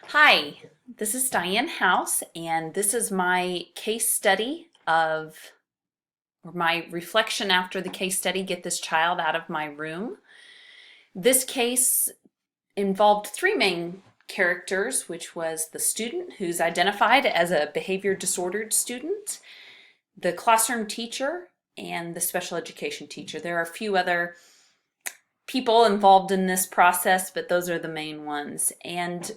Hi, this is Diane House, and this is my case study or my reflection after the case study, Get This Child Out of My Room. This case involved three main characters, which was the student who's identified as a behavior disordered student, the classroom teacher, and the special education teacher. There are a few other people involved in this process, but those are the main ones. And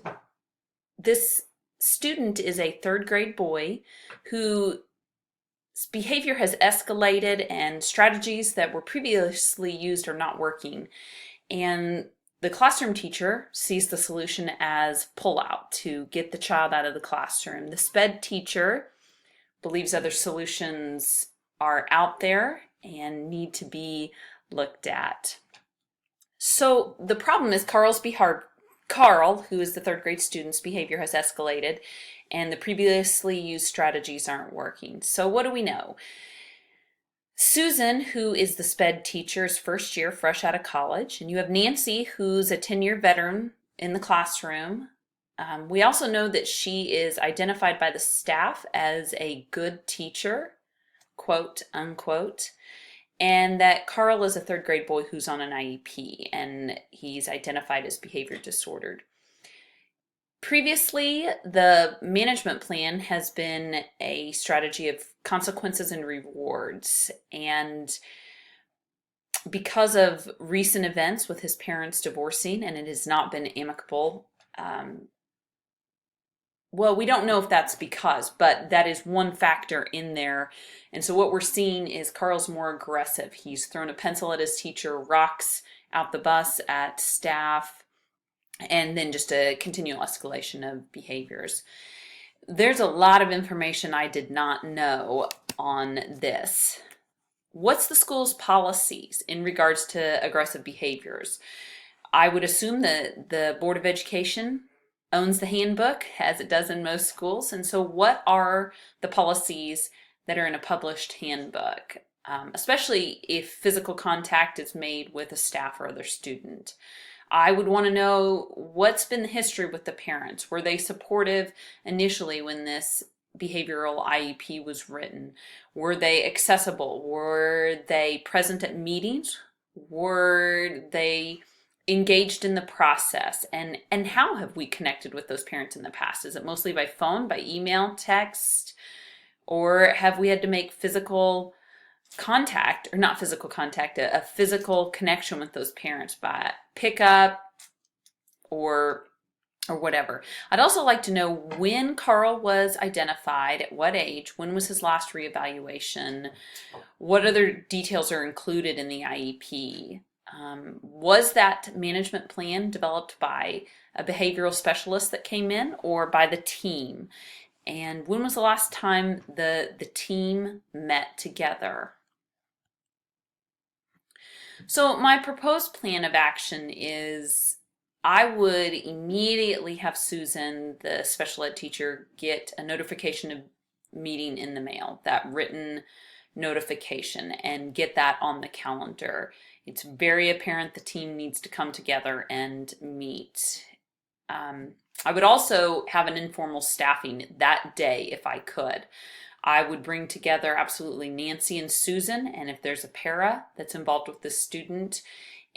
this student is a third grade boy whose behavior has escalated and strategies that were previously used are not working. And the classroom teacher sees the solution as pull out to get the child out of the classroom. The SPED teacher believes other solutions are out there and need to be looked at. So the problem is Carl, who is the third grade student's behavior has escalated and the previously used strategies aren't working. So what do we know? Susan, who is the SPED teacher's first year, fresh out of college, and you have Nancy, who's a 10-year veteran in the classroom. We also know that she is identified by the staff as a good teacher, quote unquote, and that Carl is a third grade boy who's on an IEP and he's identified as behavior disordered. Previously, the management plan has been a strategy of consequences and rewards. And because of recent events with his parents divorcing, and it has not been amicable, well, we don't know if that's because, but that is one factor in there. And so what we're seeing is Carl's more aggressive. He's thrown a pencil at his teacher, rocks out the bus at staff, and then just a continual escalation of behaviors. There's a lot of information I did not know on this. What's the school's policies in regards to aggressive behaviors? I would assume that the Board of Education owns the handbook, as it does in most schools. And so what are the policies that are in a published handbook, especially if physical contact is made with a staff or other student? I would want to know what's been the history with the parents. Were they supportive initially when this behavioral IEP was written? Were they accessible? Were they present at meetings? Were they engaged in the process? And how have we connected with those parents in the past? Is it mostly by phone, by email, text, or have we had to make physical contact, or not physical contact, a physical connection with those parents by pickup or whatever? I'd also like to know when Carl was identified, at what age, when was his last reevaluation, what other details are included in the IEP. Was that management plan developed by a behavioral specialist that came in or by the team? And when was the last time the team met together? So my proposed plan of action is I would immediately have Susan, the special ed teacher, get a notification of meeting in the mail, that written notification, and get that on the calendar. It's very apparent the team needs to come together and meet. I would also have an informal staffing that day if I could. I would bring together absolutely Nancy and Susan, and if there's a para that's involved with the student,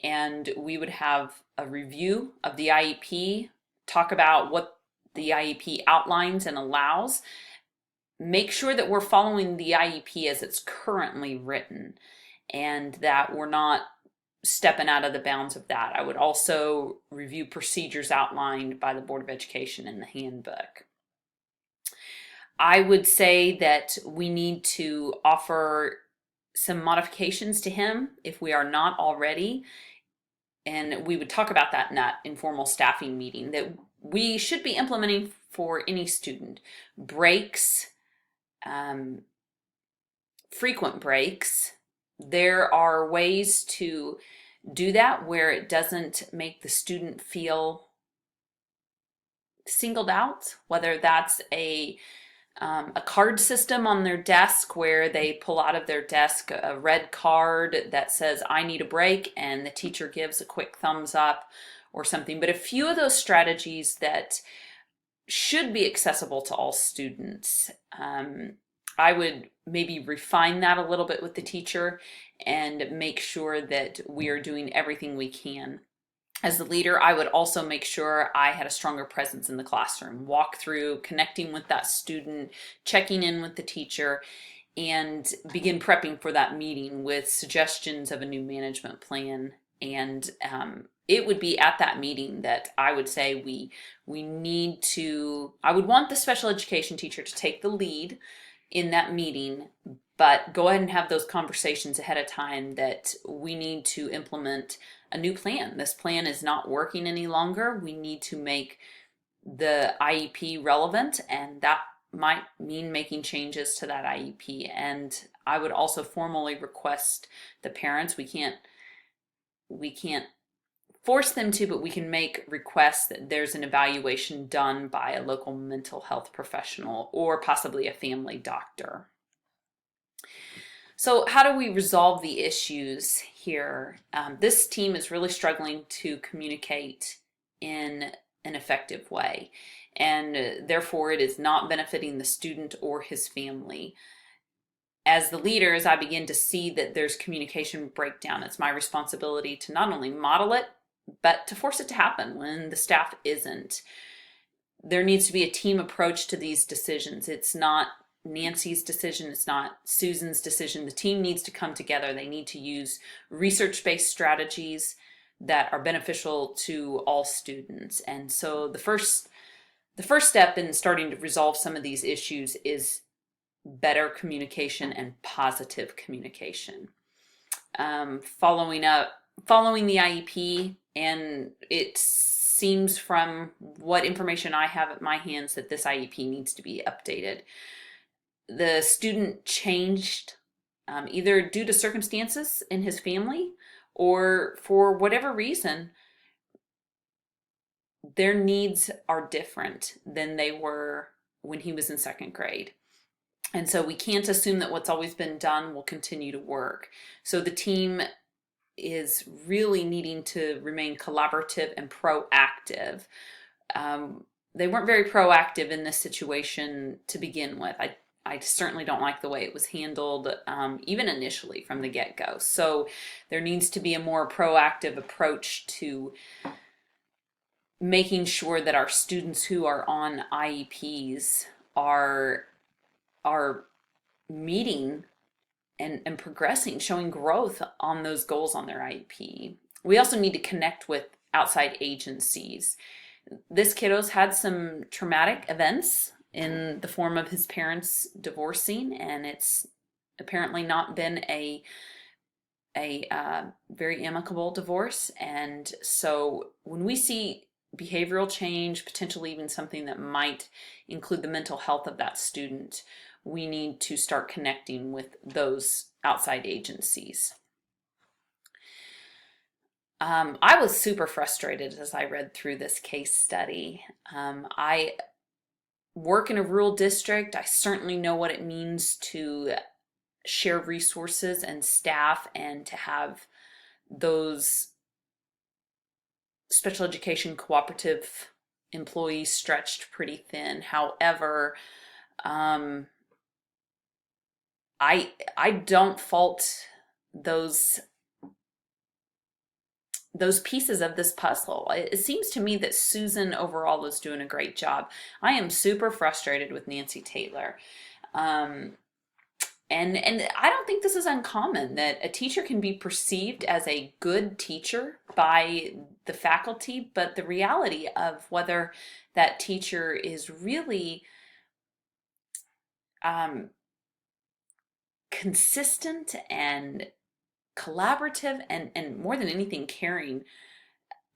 and we would have a review of the IEP, talk about what the IEP outlines and allows, make sure that we're following the IEP as it's currently written and that we're not stepping out of the bounds of that. I would also review procedures outlined by the Board of Education in the handbook. I would say that we need to offer some modifications to him if we are not already, and we would talk about that in that informal staffing meeting, that we should be implementing for any student. Breaks, frequent breaks. There are ways to do that where it doesn't make the student feel singled out, whether that's a card system on their desk where they pull out of their desk a red card that says I need a break and the teacher gives a quick thumbs up, or something, but a few of those strategies that should be accessible to all students. I would maybe refine that a little bit with the teacher and make sure that we are doing everything we can. As the leader, I would also make sure I had a stronger presence in the classroom, walk through, connecting with that student, checking in with the teacher, and begin prepping for that meeting with suggestions of a new management plan. And it would be at that meeting that I would say we need to, I would want the special education teacher to take the lead in that meeting, but go ahead and have those conversations ahead of time that we need to implement a new plan. This plan is not working any longer. We need to make the IEP relevant, and that might mean making changes to that IEP. And I would also formally request the parents, we can't force them to, but we can make requests that there's an evaluation done by a local mental health professional or possibly a family doctor. So how do we resolve the issues here? This team is really struggling to communicate in an effective way, and therefore it is not benefiting the student or his family. As the leader, as I begin to see that there's communication breakdown, it's my responsibility to not only model it, but to force it to happen when the staff isn't. There needs to be a team approach to these decisions. It's not Nancy's decision, it's not Susan's decision. The team needs to come together. They need to use research-based strategies that are beneficial to all students. And so the first step in starting to resolve some of these issues is better communication and positive communication. Following the IEP, and it seems from what information I have at my hands that this IEP needs to be updated. The student changed either due to circumstances in his family or for whatever reason. Their needs are different than they were when he was in second grade. And so we can't assume that what's always been done will continue to work. So the team is really needing to remain collaborative and proactive. They weren't very proactive in this situation to begin with. I certainly don't like the way it was handled, even initially from the get-go. So there needs to be a more proactive approach to making sure that our students who are on IEPs are meeting and progressing, showing growth on those goals on their IEP. We also need to connect with outside agencies. This kiddo's had some traumatic events in the form of his parents divorcing, and it's apparently not been a very amicable divorce. And so when we see behavioral change, potentially even something that might include the mental health of that student, we need to start connecting with those outside agencies. I was super frustrated as I read through this case study. I work in a rural district. I certainly know what it means to share resources and staff and to have those special education cooperative employees stretched pretty thin. However, I don't fault those pieces of this puzzle. It seems to me that Susan overall is doing a great job. I am super frustrated with Nancy Taylor. And I don't think this is uncommon, that a teacher can be perceived as a good teacher by the faculty, but the reality of whether that teacher is really consistent and collaborative and more than anything caring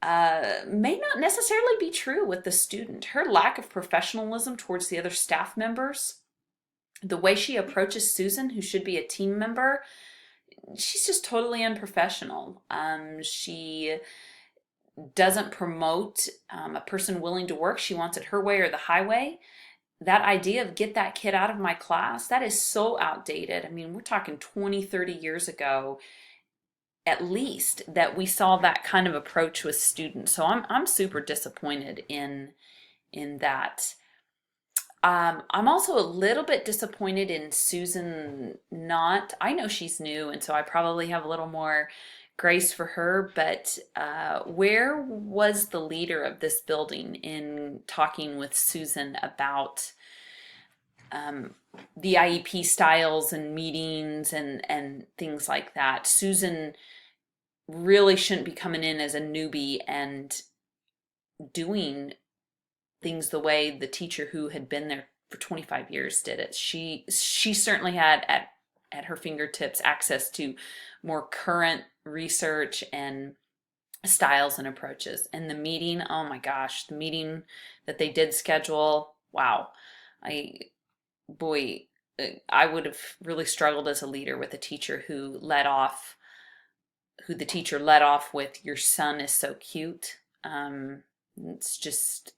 may not necessarily be true with the student. Her lack of professionalism towards the other staff members, the way she approaches Susan, who should be a team member, she's just totally unprofessional. She doesn't promote a person willing to work. She wants it her way or the highway. That idea of get that kid out of my class, that is so outdated. I mean, we're talking 20, 30 years ago. at least that we saw that kind of approach with students. So I'm super disappointed in that. I'm also a little bit disappointed in Susan not, I know she's new, and so I probably have a little more grace for her, but where was the leader of this building in talking with Susan about um, the IEP styles and meetings and things like that? Susan really shouldn't be coming in as a newbie and doing things the way the teacher who had been there for 25 years did it. She certainly had at her fingertips access to more current research and styles and approaches. And the meeting, oh my gosh, the meeting that they did schedule, wow. I boy, I would have really struggled as a leader with a teacher who the teacher led off with, "Your son is so cute." It's just,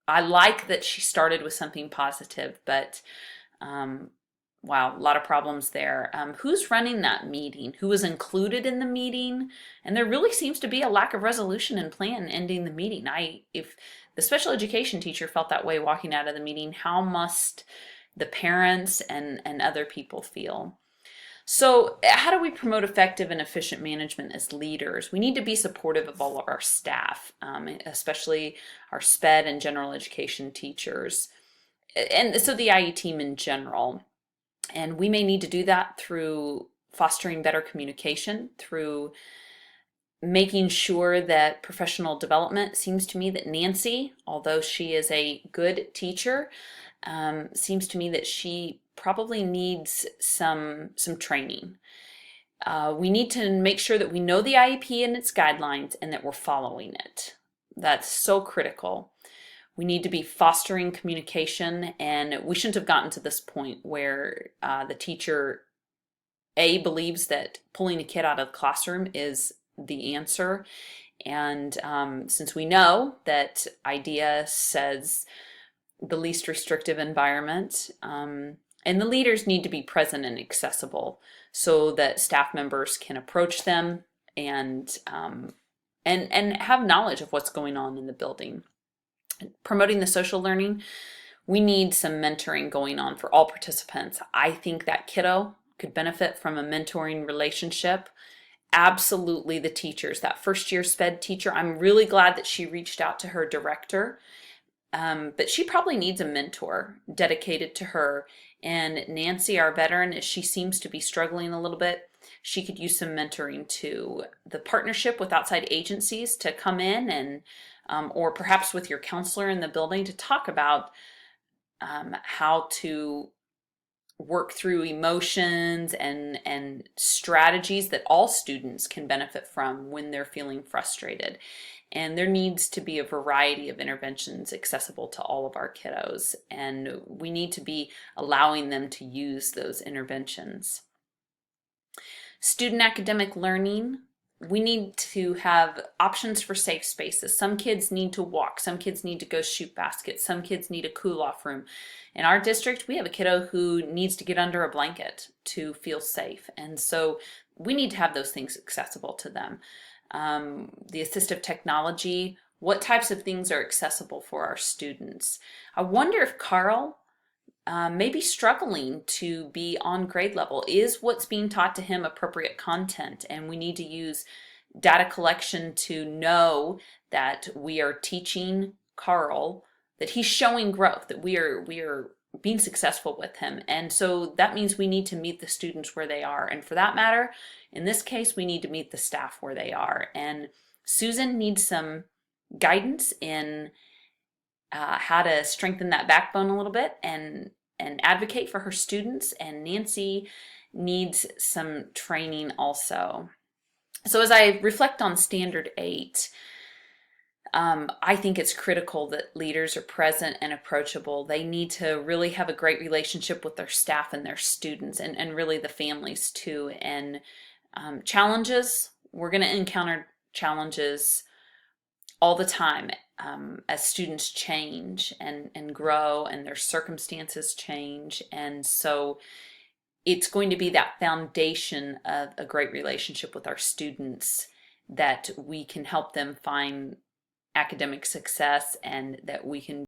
I like that she started with something positive, but um, wow, a lot of problems there. Who's running that meeting? Who was included in the meeting? And there really seems to be a lack of resolution and plan ending the meeting. If the special education teacher felt that way walking out of the meeting, how must the parents and other people feel? So, how do we promote effective and efficient management as leaders? We need to be supportive of all of our staff, especially our SPED and general education teachers, and so the IE team in general. And we may need to do that through fostering better communication, through making sure that professional development. Seems to me that Nancy, although she is a good teacher, seems to me that she probably needs some training. We need to make sure that we know the IEP and its guidelines and that we're following it. That's so critical. We need to be fostering communication, and we shouldn't have gotten to this point where the teacher believes that pulling a kid out of the classroom is the answer. And since we know that IDEA says the least restrictive environment, and the leaders need to be present and accessible so that staff members can approach them and have knowledge of what's going on in the building. Promoting the social learning, we need some mentoring going on for all participants. I think that kiddo could benefit from a mentoring relationship. Absolutely, the teachers, that first year SPED teacher, I'm really glad that she reached out to her director. But she probably needs a mentor dedicated to her. And Nancy, our veteran, as she seems to be struggling a little bit, she could use some mentoring too. The partnership with outside agencies to come in and, or perhaps with your counselor in the building to talk about how to work through emotions and strategies that all students can benefit from when they're feeling frustrated. And there needs to be a variety of interventions accessible to all of our kiddos, and we need to be allowing them to use those interventions. Student academic learning, we need to have options for safe spaces. Some kids need to walk, some kids need to go shoot baskets, some kids need a cool-off room. In our district, we have a kiddo who needs to get under a blanket to feel safe, and so we need to have those things accessible to them. The assistive technology, what types of things are accessible for our students? I wonder if Carl may be struggling to be on grade level. Is what's being taught to him appropriate content? And we need to use data collection to know that we are teaching Carl, that he's showing growth, that we are being successful with him. And so that means we need to meet the students where they are. And for that matter, in this case, we need to meet the staff where they are. And Susan needs some guidance in how to strengthen that backbone a little bit and advocate for her students. And Nancy needs some training also. So as I reflect on Standard 8, I think it's critical that leaders are present and approachable. They need to really have a great relationship with their staff and their students, and really the families too. And challenges, we're going to encounter challenges all the time as students change and grow and their circumstances change. And so it's going to be that foundation of a great relationship with our students that we can help them find academic success, and that we can